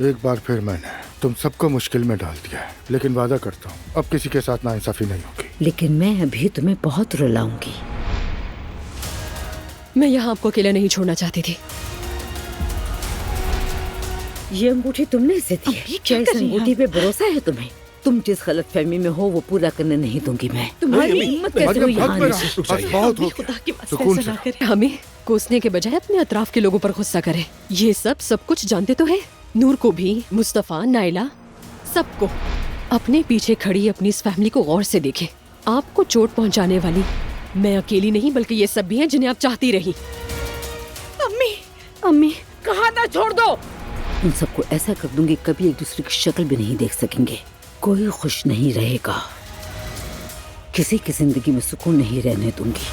एक बार फिर मैंने तुम सबको मुश्किल में डाल दिया है, लेकिन वादा करता हूँ अब किसी के साथ नाइंसाफी नहीं होगी। लेकिन मैं अभी तुम्हें बहुत रुलाऊंगी। मैं यहाँ आपको अकेला नहीं छोड़ना चाहती थी। ये अंगूठी तुमने इसे दी है? क्या इस अंगूठी पे भरोसा है तुम्हें? तुम जिस गलतफहमी में हो वो पूरा करने नहीं दूंगी मैं। तुम्हारी हिम्मत कैसे हुई यहाँ आने की? बहुत हो खुदा की सुकून से। करे। हमें कोसने के बजाय अपने अतराफ के लोगों पर गुस्सा करे। ये सब कुछ जानते तो है। नूर को भी, मुस्तफा, नाइला, सबको। अपने पीछे खड़ी अपनी इस फैमिली को गौर से देखे। आपको चोट पहुंचाने वाली मैं अकेली नहीं बल्कि ये सब भी हैं जिन्हें आप चाहती रही। अम्मी, अम्मी कहा था छोड़ दो। उन सबको ऐसा कर दूंगी कभी एक दूसरे की शक्ल भी नहीं देख सकेंगे। कोई खुश नहीं रहेगा। किसी की जिंदगी में सुकून नहीं रहने दूंगी।